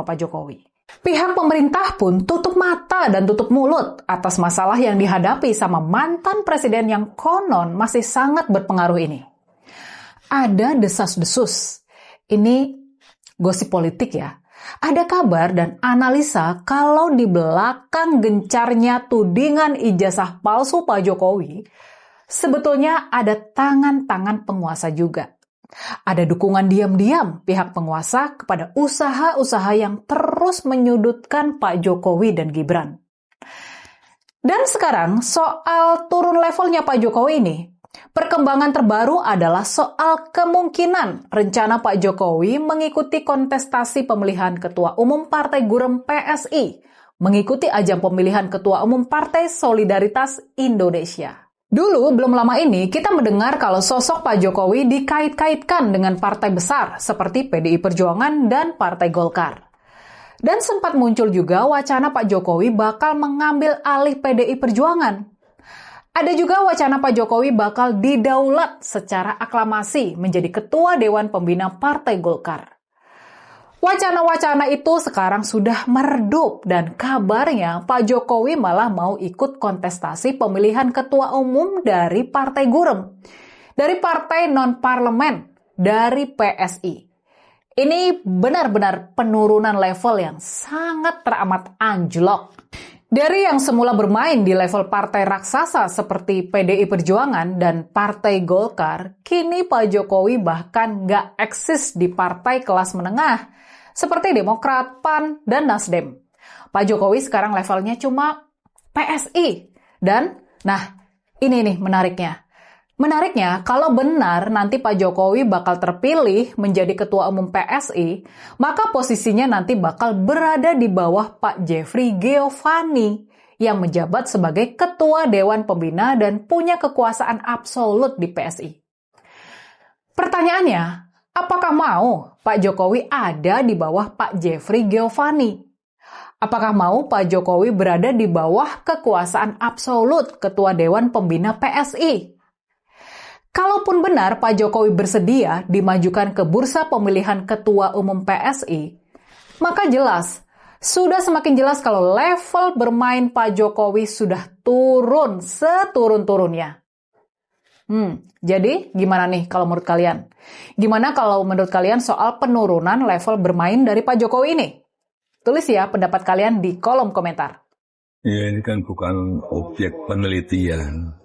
Pak Jokowi. Pihak pemerintah pun tutup mata dan tutup mulut atas masalah yang dihadapi sama mantan presiden yang konon masih sangat berpengaruh ini. Ada desas-desus. Ini gosip politik ya. Ada kabar dan analisa kalau di belakang gencarnya tudingan ijazah palsu Pak Jokowi, sebetulnya ada tangan-tangan penguasa juga. Ada dukungan diam-diam pihak penguasa kepada usaha-usaha yang terus menyudutkan Pak Jokowi dan Gibran. Dan sekarang soal turun levelnya Pak Jokowi ini, perkembangan terbaru adalah soal kemungkinan rencana Pak Jokowi mengikuti kontestasi pemilihan Ketua Umum Partai Gurem PSI, mengikuti ajang pemilihan Ketua Umum Partai Solidaritas Indonesia. Dulu, belum lama ini, kita mendengar kalau sosok Pak Jokowi dikait-kaitkan dengan partai besar seperti PDI Perjuangan dan Partai Golkar. Dan sempat muncul juga wacana Pak Jokowi bakal mengambil alih PDI Perjuangan. Ada juga wacana Pak Jokowi bakal didaulat secara aklamasi menjadi Ketua Dewan Pembina Partai Golkar. Wacana-wacana itu sekarang sudah meredup dan kabarnya Pak Jokowi malah mau ikut kontestasi pemilihan ketua umum dari Partai Gurem, dari partai non-parlemen, dari PSI. Ini benar-benar penurunan level yang sangat teramat anjlok. Dari yang semula bermain di level partai raksasa seperti PDI Perjuangan dan Partai Golkar, kini Pak Jokowi bahkan nggak eksis di partai kelas menengah, seperti Demokrat, PAN, dan Nasdem. Pak Jokowi sekarang levelnya cuma PSI. Dan, nah, ini nih menariknya. Menariknya, kalau benar nanti Pak Jokowi bakal terpilih menjadi Ketua Umum PSI, maka posisinya nanti bakal berada di bawah Pak Jeffrey Giovanni, yang menjabat sebagai Ketua Dewan Pembina dan punya kekuasaan absolut di PSI. Pertanyaannya, apakah mau Pak Jokowi ada di bawah Pak Jeffrey Giovanni? Apakah mau Pak Jokowi berada di bawah kekuasaan absolut Ketua Dewan Pembina PSI? Kalaupun benar Pak Jokowi bersedia dimajukan ke bursa pemilihan Ketua Umum PSI, maka sudah semakin jelas kalau level bermain Pak Jokowi sudah turun seturun-turunnya. Jadi gimana nih kalau menurut kalian? Gimana kalau menurut kalian soal penurunan level bermain dari Pak Jokowi ini? Tulis ya pendapat kalian di kolom komentar. Ya ini kan bukan objek penelitian.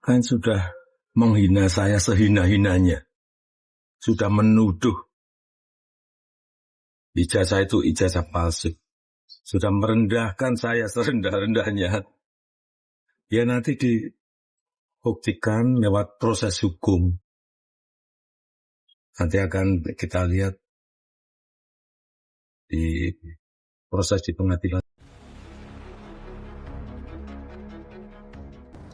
Kan sudah menghina saya sehina-hinanya. Sudah menuduh ijazah itu ijazah palsu. Sudah merendahkan saya serendah-rendahnya. Ya nanti dibuktikan lewat proses hukum. Nanti akan kita lihat di proses di pengadilan.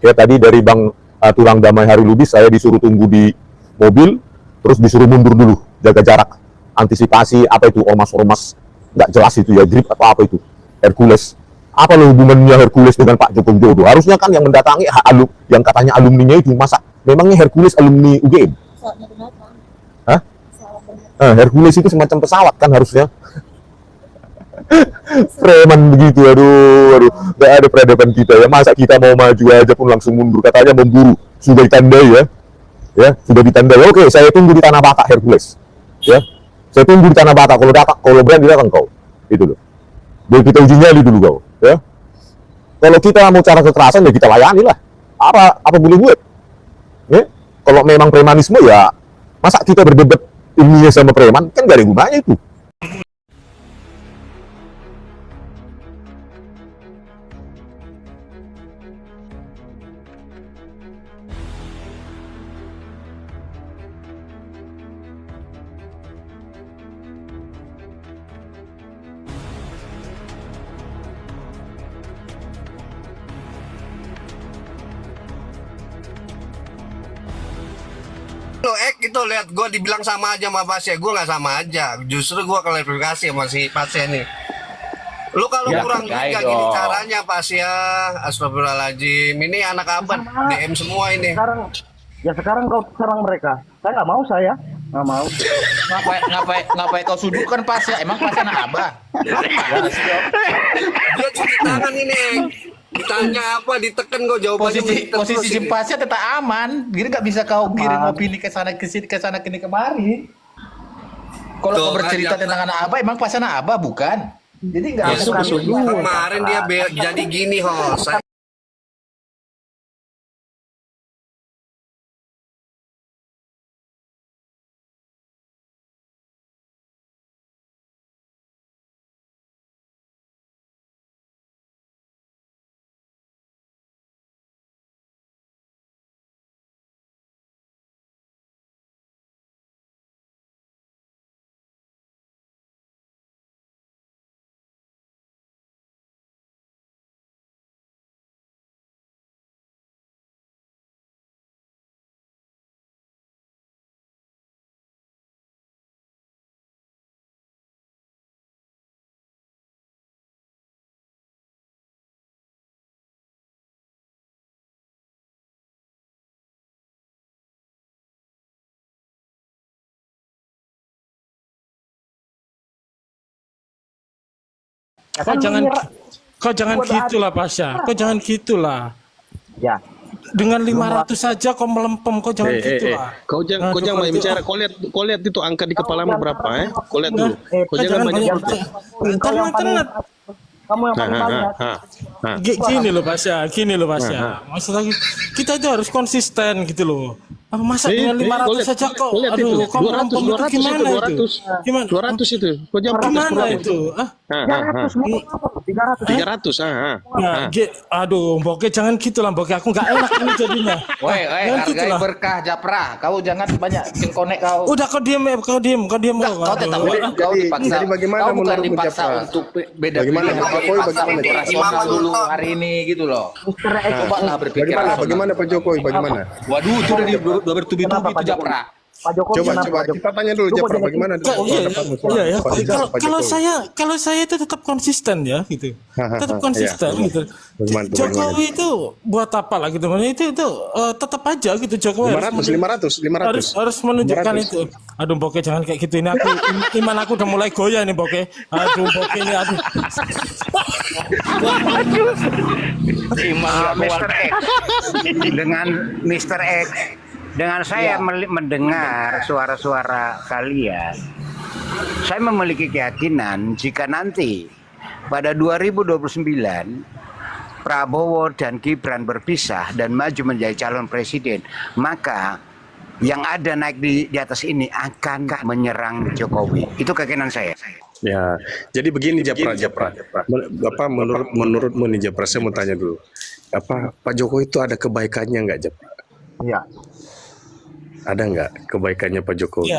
Ya tadi dari Bang Tulang Damai Hari Lubis saya disuruh tunggu di mobil, terus disuruh mundur dulu, jaga jarak, antisipasi apa itu ormas-ormas nggak jelas itu ya, grip atau apa itu, Hercules. Apa loh hubungannya Hercules dengan Pak Joko Widodo? Harusnya kan yang mendatangi yang katanya alumninya itu, masa memangnya Hercules alumni UGM? Hah? Hercules itu semacam pesawat kan harusnya. Preman begitu, aduh, nggak ada peradaban kita ya. Masa kita mau maju aja pun langsung mundur, katanya memburu, sudah ditandai ya, sudah ditandai. Oke, saya tunggu di Tanah Batak Hercules, ya, saya tunggu di Tanah Batak. Kalau berani datang kau, itu loh. Biar kita uji nyali dulu kau, ya. Kalau kita mau cara kekerasan ya kita layani lah. Apa boleh buat, ya. Kalau memang premanisme ya, masa kita berdebat ilmiah sama preman kan gak ada gunanya itu. Lo itu lihat gue dibilang sama aja sama pasien, gue nggak sama aja. Justru gue klarifikasi sama si pasien nih. Lu kalau ya, kurang juga gini caranya pasien. Astagfirullahaladzim. Ini anak abad DM semua ini. Sekarang kau serang mereka. Saya nggak mau saya. Nggak mau. Ngapain kau sudutkan pas ya? Emang pas anak abah? Dia cuci tangan ini. Ditanya apa, diteken kok jawabannya. Posisi si pasnya tetap aman. Jadi nggak bisa kau giring opini ke sana ke sini kemari. Kalau kau bercerita tentang anak abah, emang pas anak abah bukan? Jadi nggak ada kemarin dia jadi gini, host. Kau jangan gitulah Pasha. Kau jangan gitulah. Ya. Dengan 500 saja kau melempem, kau jangan gitulah. Kau jangan main bicara. Kau lihat itu angka di kepalamu berapa Kau lihat dulu. Kau jangan banyak bicara. Kamu yang paling banyak. Gini loh Pasha. Maksudnya kita itu harus konsisten gitu loh. Masa dengan 500 saja kok? Aduh, kok 200 itu gimana? 200 itu. Kau jangan gimana itu? 300. Aduh, Boke jangan gitulah Boke. Aku nggak enak ini jadinya. Woi, hargai berkah Japra. Kau jangan banyak cengkonek kau. Udah kau diem. Kau tetap kau dipaksa. Jadi bagaimana Kau bukan menurut dipaksa Japra? untuk beda Bagaimana pilihan. Kau Jokowi, dipaksa bagaimana? untuk rasional dulu hari ini gitu loh. Cobalah berpikir rasional. Bagaimana Pak Jokowi? Bagaimana? Waduh, itu udah bertubi-tubi itu Japra. Pak Jokowi Coba kita tanya dulu Japra bagaimana? Kalau saya itu tetap konsisten ya gitu. Tetap konsisten gitu. Jokowi itu buat apa lah gitu. Itu tetap aja gitu Jokowi 500. harus menunjukkan itu. Aduh Boke jangan kayak gitu, ini iman aku udah mulai goyah nih Boke. Aduh Boke ini aduh. Mr. X dengan Mr. X dengan saya mendengar suara-suara kalian, saya memiliki keyakinan jika nanti pada 2029 Prabowo dan Gibran berpisah dan maju menjadi calon presiden, maka yang ada naik di atas ini akan menyerang Jokowi. Itu keyakinan saya. Ya, jadi begini Japra. Apa menurutmu nih Japra? Saya mau tanya dulu. Apa Pak Jokowi itu ada kebaikannya nggak Japra? Iya. Ada nggak kebaikannya Pak Jokowi?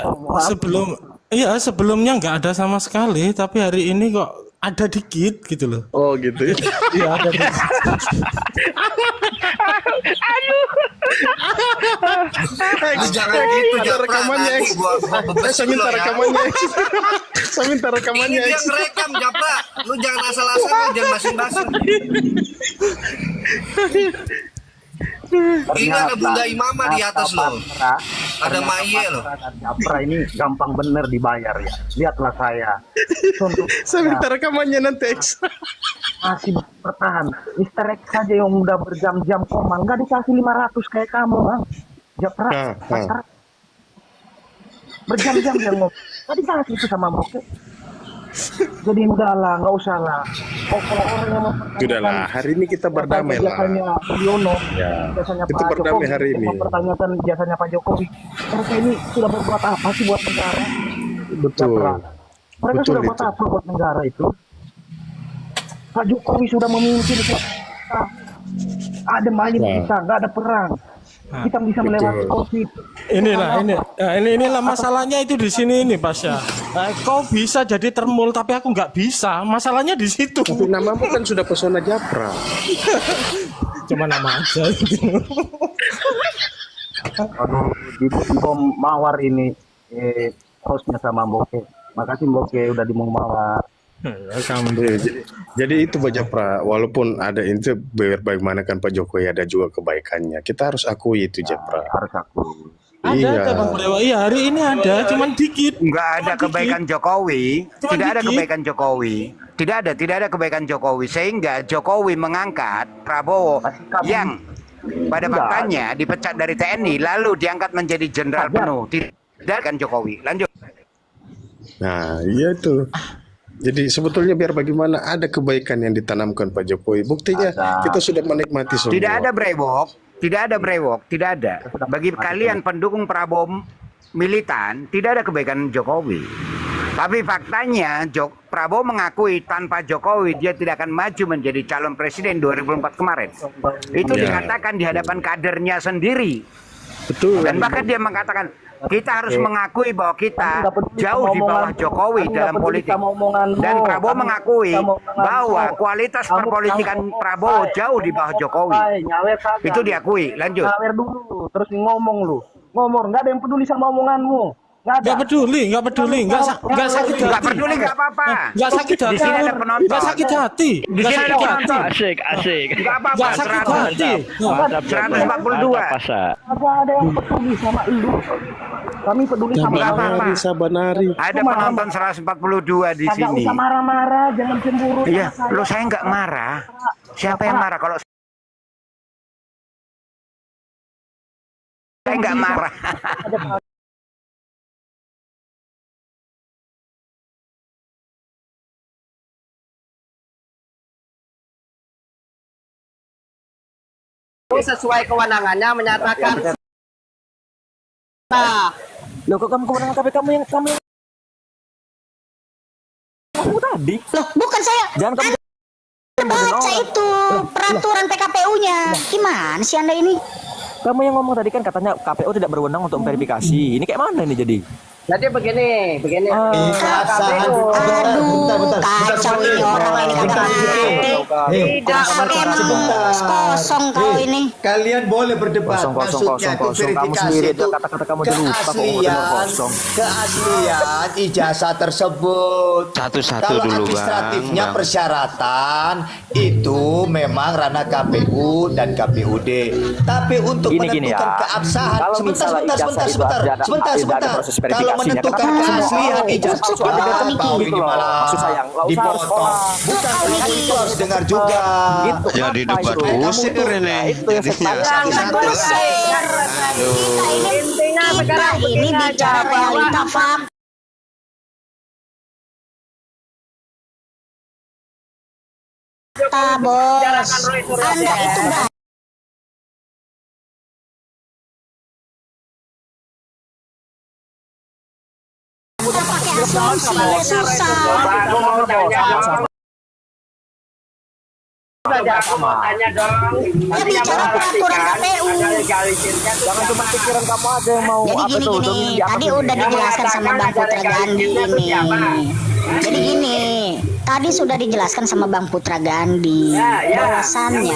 Ya, sebelumnya nggak ada sama sekali, tapi hari ini kok ada dikit gitu loh. Oh gitu ya? Iya ada dikit. Jangan gitu, ada rekamannya. Saya minta rekamannya. Saya minta rekamannya. Ini dia ngerekam Japra. Lu jangan asal-asal, lu jangan basi-basi. Ini ada Bunda Imama di atas loh. Ada Maye loh. Japra ini gampang bener dibayar ya. Lihatlah saya. Saya minta rekamannya nanti X. Masih bertahan. Mr. X saja yang udah berjam-jam koma, nggak dikasih 500 kayak kamu, Bang. Japra, berjam-jam dia ngomong. Nggak dikasih itu sama Boke. Jadi udahlah, nggak usah lah. Kalau orang yang Sudahlah, hari ini kita berdamai lah. Jasanya Budiono, Ya, jasanya kita Pak berdamai Jokowi, hari ini. mempertanyakan jasanya Pak Jokowi. Mereka ini sudah berbuat apa sih buat negara? Betul. Japra. Mereka Betul sudah buat itu. apa buat negara itu? Pak Jokowi sudah memimpin kita. Adem aja kita, nggak ada perang. Kita bisa melewati COVID. Inilah masalahnya itu di sini ini Pasha. Kau bisa jadi termul tapi aku nggak bisa. Masalahnya di situ. Tapi namamu kan sudah pesona Japra. Cuma nama aja. Aduh, di bom mawar ini hostnya sama Boke. Makasih Boke udah di bom mawar. Jadi itu Pak Japra, walaupun ada itu bagaimana kan Pak Jokowi ada juga kebaikannya. Kita harus akui itu Japra. Harus akui. Ada Bang Dewa. Iya, hari ini ada, cuman dikit. Nggak ada Cuman kebaikan Jokowi, Cuma tidak ada dikit. kebaikan Jokowi, tidak ada kebaikan Jokowi, sehingga Jokowi mengangkat Prabowo yang pada faktanya dipecat dari TNI lalu diangkat menjadi jenderal penuh. Tidak kan Jokowi. Lanjut. Nah, iya itu. Jadi sebetulnya biar bagaimana ada kebaikan yang ditanamkan Pak Jokowi. Buktinya kita sudah menikmati semua. Tidak ada brewok, tidak ada. Bagi kalian pendukung Prabowo militan, tidak ada kebaikan Jokowi. Tapi faktanya Prabowo mengakui tanpa Jokowi dia tidak akan maju menjadi calon presiden 2004 kemarin. Itu dikatakan di hadapan kadernya sendiri. Betul. Dan bahkan dia mengatakan kita harus mengakui bahwa kita jauh di bawah Jokowi dalam politik. Dan Prabowo mengakui bahwa kualitas perpolitikan Prabowo jauh di bawah Jokowi. Itu diakui. Lanjut. Ngawer dulu, terus ngomong lu. Ngomong, nggak ada yang peduli sama omonganmu. Nggak peduli, nggak sakit hati. Nggak peduli nggak apa-apa. Nggak sakit hati. Di sini ada penonton. Nggak sakit hati. Di sini ada penonton. Asik. Nggak apa-apa. Nggak sakit hati. 142. Nggak ada yang peduli sama lu. Kami peduli sama kamu. Sabanari. Ada penonton 142 di Kagak sini. usah marah-marah, jangan cemburu. Iya, sama lo saya nggak marah. Siapa yang marah kalau saya nggak marah? Sesuai kewenangannya menyatakan. Nah, Loh, kok kamu kewenangan KPK kamu yang kamu tadi? Loh, bukan saya. Jangan kamu baca itu peraturan PKPU-nya. Gimana sih Anda ini? Kamu yang ngomong tadi kan katanya KPU tidak berwenang untuk memverifikasi. Ini kayak mana ini jadi? jadi begini. Aduh, kacau ini orang ini kagak ngerti. Dasar emang kosong kau ini. Kalian boleh berdebat. Maksudnya itu verifikasi itu keaslian ijazah tersebut. Satu-satu Kalau dulu, administratifnya Bang. persyaratan itu memang ranah KPU dan KPUD. Tapi untuk menentukan keabsahan, sebentar. Kalau menentukan keaslian ijazah mau ini malah dipotong. Bukan itu harus dengar juga. Jadi debat kusir ini. Kita ini bicara realita fakta. Bos, Anda itu udah pakai asumsi ya susah. Ya bicara peraturan KPU. Jangan cuma pikiran kamu aja yang mau. Jadi gini, tadi udah dijelaskan sama Bang Putra Gandhi ini. Jadi gini, tadi sudah dijelaskan sama Bang Putra Gandhi bahwasannya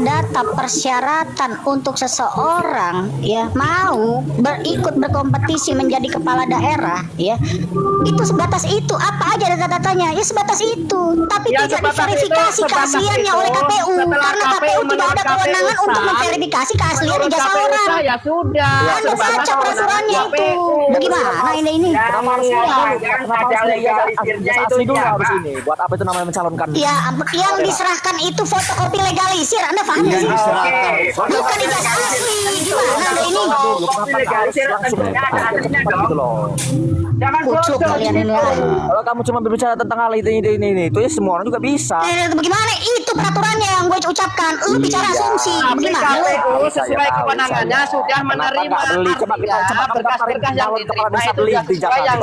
data persyaratan untuk seseorang ya mau ikut berkompetisi menjadi kepala daerah ya itu sebatas itu. Apa aja data-datanya ya sebatas itu, tapi tidak diverifikasi keasliannya oleh KPU karena KPU tidak ada kewenangan untuk memverifikasi keaslian ijazah orang. Ya sudah. Anda baca peraturannya itu. Bagaimana ini? Kenapa harus asli dulu harus ini? Buat apa itu namanya mencalonkan? Ya, yang diserahkan itu fotokopi legalisir. Anda paham nggak sih? Bukan ijazah asli. Gimana Anda ini? Kucuk kalian ini. Kalau kamu cuma berbicara tentang hal ini itu ya semua orang juga bisa. Bagaimana? Itu peraturannya yang gue ucapkan. Lu bicara asumsi. Bagaimana? KPU sesuai kewenangannya sudah menerima berkas-berkas yang diterima itu sesuai yang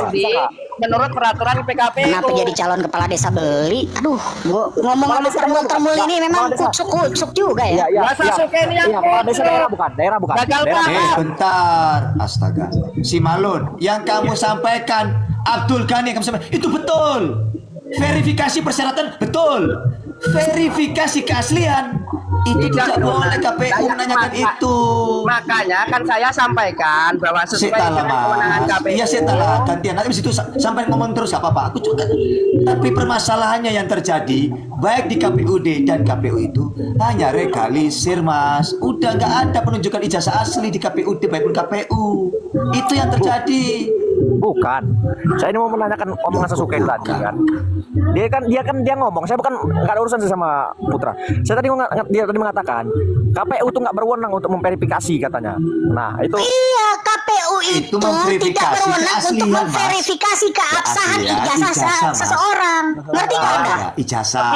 menurut peraturan PKPU. Kenapa jadi calon kepala desa beli? Aduh, gua ngomong termul ini memang kucuk juga ya. Daerah bukan. Bentar, astaga. Si Malun, yang kamu sampaikan Abdul Ghani yang kamu sampaikan itu betul. Verifikasi persyaratan betul. verifikasi keaslian. Itu tidak boleh KPU menanyakan itu. Makanya kan saya sampaikan bahwa sesuai dengan kewenangan KPU. Iya setelah gantian nanti situ sampai ngomong terus gak apa-apa. Aku juga. Tapi permasalahannya yang terjadi baik di KPUD dan KPU itu hanya legalisir, Mas. Udah nggak ada penunjukan ijazah asli di KPUD maupun KPU. Itu yang terjadi. Bukan. Saya ini mau menanyakan omongan Sasuke tadi kan. Dia ngomong, saya bukan nggak ada urusan sama Putra. Dia tadi mengatakan KPU itu nggak berwenang untuk memverifikasi katanya. Nah itu. Iya, KPU itu tidak berwenang untuk memverifikasi keabsahan ijazah seseorang. Ngerti nggak Anda? Ijazah.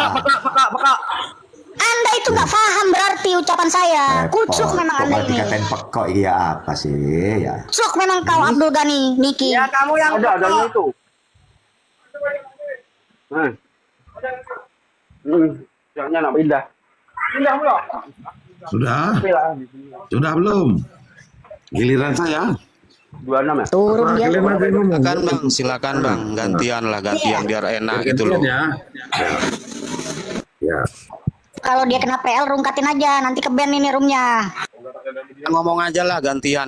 Anda itu nggak paham berarti ucapan saya. Kucuk memang Anda ini. Dikatain pekok iya apa sih ya? Kucuk memang kau Abdul Ghani, Niki. Ya kamu yang ada itu. Jangan nak pindah. Pindah belum? Sudah belum? Giliran saya. 26 ya? Turun dia. Silakan bang, gantian biar enak gitu loh. Ya. Kalau dia kena PL rungkatin aja, nanti ke band ini roomnya. Ngomong aja lah gantian.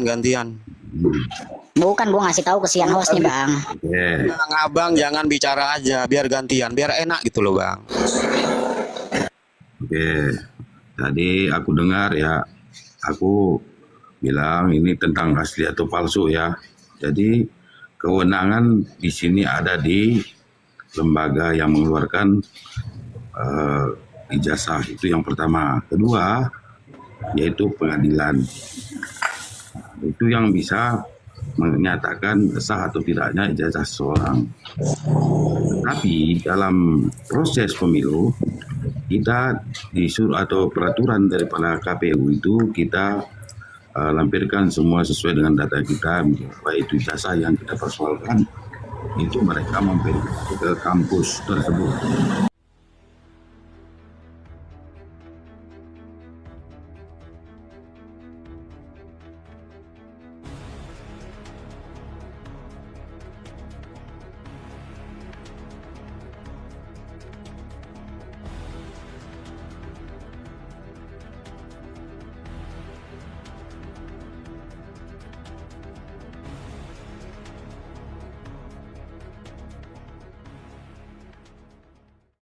Bukan, gua ngasih tahu kesian host nih bang. Abang jangan bicara aja, biar gantian, biar enak gitu loh bang. Oke, tadi aku dengar ya, aku bilang ini tentang asli atau palsu ya. Jadi kewenangan di sini ada di lembaga yang mengeluarkan ijazah, itu yang pertama. Kedua, yaitu pengadilan. Itu yang bisa menyatakan sah atau tidaknya ijazah seseorang. Tapi dalam proses pemilu, kita disuruh atau peraturan daripada KPU itu kita lampirkan semua sesuai dengan data kita, baik itu ijazah yang kita persoalkan, itu mereka mampir ke kampus tersebut.